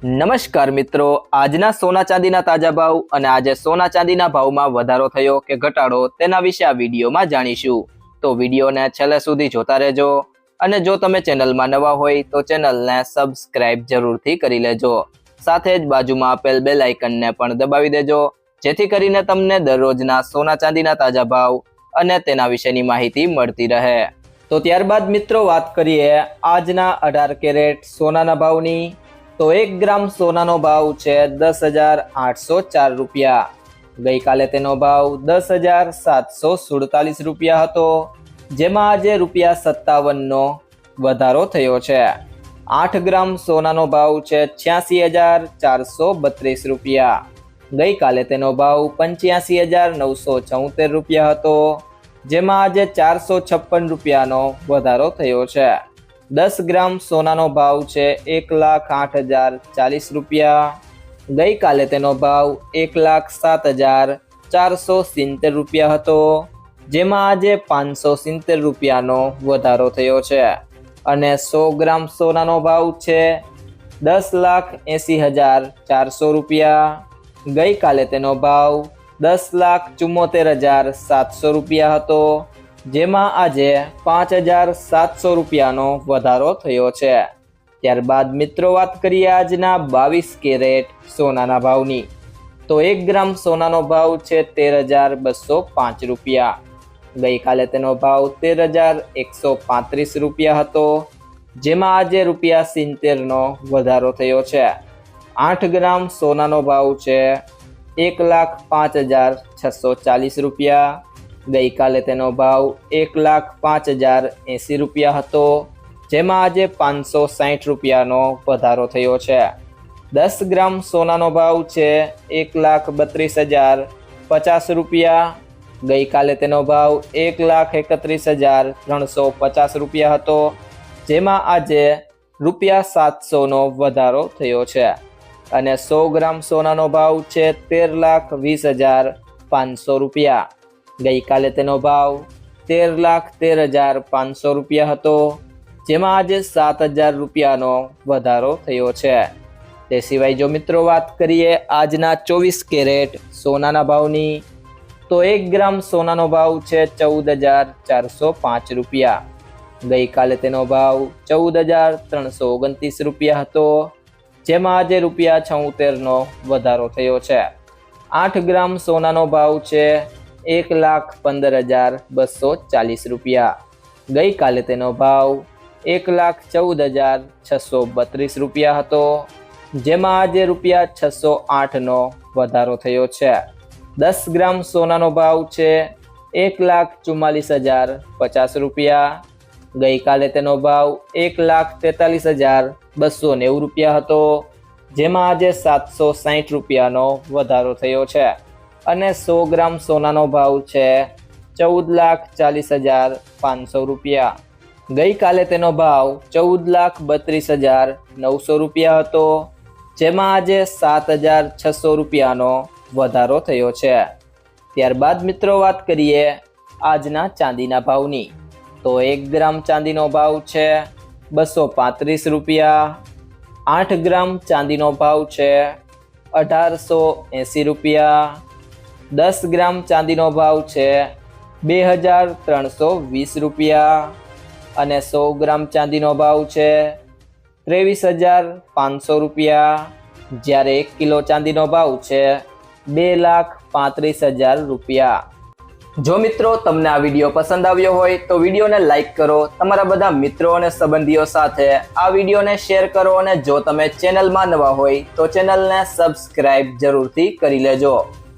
નમસ્કાર મિત્રો, આજના સોના ચાંદીના તાજા ભાવ અને આજે સોના ચાંદીના ભાવમાં વધારો થયો કે ઘટાડો તેના વિશે આ વિડીયોમાં જાણીશું। તો વિડીયોને છેલ્લે સુધી જોતા રહેજો અને જો તમે ચેનલમાં નવા હોય તો ચેનલને સબસ્ક્રાઇબ જરૂરથી કરી લેજો। સાથે જ બાજુમાં આપેલ બેલ આઇકનને પણ દબાવી દેજો જેથી કરીને તમને દરરોજના સોના ચાંદીના તાજા ભાવ અને તેના વિશેની માહિતી મળતી રહે। તો ત્યારબાદ મિત્રો વાત કરીએ આજના 18 કેરેટ સોનાના ભાવની। તો 1 ગ્રામ સોનાનો ભાવ છે 10,804 રૂપિયા। ગઈકાલે તેનો ભાવ 10,747 રૂપિયા હતો, જેમાં આજે ₹57નો વધારો થયો છે। 8 ગ્રામ સોનાનો ભાવ છે 86,432 રૂપિયા। ગઈકાલે તેનો ભાવ 85,974 રૂપિયા હતો, જેમાં આજે 456 રૂપિયાનો વધારો થયો છે। 10 ગ્રામ સોનાનો ભાવ છે 1,08,040 રૂપિયા। ગઈકાલે તેનો ભાવ 1,07,470 રૂપિયા હતો, જેમાં આજે 570 રૂપિયાનો વધારો થયો છે। અને 100 ગ્રામ સોનાનો ભાવ છે 10,80,400 રૂપિયા। ગઈકાલે તેનો ભાવ 10,74,700 રૂપિયા હતો, જેમાં આજે 5,700 રૂપિયાનો વધારો થયો છે। ત્યારબાદ મિત્રો વાત કરીએ આજના 22 કેરેટ સોનાના ભાવની। તો 1 ગ્રામ સોનાનો ભાવ છે 13,205 રૂપિયા। ગઈકાલે તેનો ભાવ 13,135 રૂપિયા હતો, જેમાં આજે ₹70નો વધારો થયો છે। 8 ગ્રામ સોનાનો ભાવ છે 1,05,640 રૂપિયા। ગઈકાલે તેનો ભાવ 1,05,080 રૂપિયા હતો, જેમાં આજે 560 રૂપિયાનો વધારો થયો છે। 10 ગ્રામ સોનાનો ભાવ છે 1,32,050 રૂપિયા। ગઈકાલે તેનો ભાવ 1,31,350 રૂપિયા હતો, જેમાં આજે ₹700નો વધારો થયો છે। અને 100 ગ્રામ સોનાનો ભાવ છે 13,20,500 રૂપિયા। ગઈકાલે તેનો ભાવ 13,13,500 રૂપિયા હતો, જેમાં આજે 7,000 રૂપિયાનો વધારો થયો છે। તે સિવાય જો મિત્રો વાત કરીએ આજના 24 કેરેટ સોનાના ભાવની, તો 1 ગ્રામ સોનાનો ભાવ છે 14,405 રૂપિયા। ગઈકાલે તેનો ભાવ 14,329 રૂપિયા હતો, જેમાં આજે ₹76નો વધારો થયો છે। 8 ગ્રામ સોનાનો ભાવ છે 1,15,240 રૂપિયા। ગઈકાલે તેનો ભાવ 1,14,632 રૂપિયા હતો, જેમાં આજે ₹608નો વધારો થયો છે। 10 ગ્રામ સોનાનો ભાવ છે 1,44,050 રૂપિયા। ગઈકાલે તેનો ભાવ 1,43,290 રૂપિયા હતો, જેમાં આજે 760 રૂપિયાનો વધારો થયો છે। અને 100 ગ્રામ સોનાનો ભાવ છે 14,40,500 રૂપિયા। ગઈકાલે તેનો ભાવ 14,32,900 રૂપિયા હતો, જેમાં આજે 7,600 રૂપિયાનો વધારો થયો છે। ત્યારબાદ મિત્રો વાત કરીએ આજના ચાંદીના ભાવની। તો 1 ગ્રામ ચાંદીનો ભાવ છે 235 રૂપિયા। 8 ગ્રામ ચાંદીનો ભાવ છે 1,880 રૂપિયા। 10 ગ્રામ ચાંદીનો ભાવ છે 2,320 રૂપિયા। અને 100 ગ્રામ ચાંદીનો ભાવ છે 23,500 રૂપિયા, જ્યારે 1 કિલો ચાંદીનો ભાવ છે 2,35,000 રૂપિયા। જો મિત્રો તમને આ વિડીયો પસંદ આવ્યો હોય તો વિડીયોને લાઈક કરો, તમારા બધા મિત્રો અને સંબંધીઓ સાથે આ વિડીયોને શેર કરો અને જો તમે ચેનલમાં નવા હોય તો ચેનલને સબસ્ક્રાઇબ જરૂરથી કરી લેજો।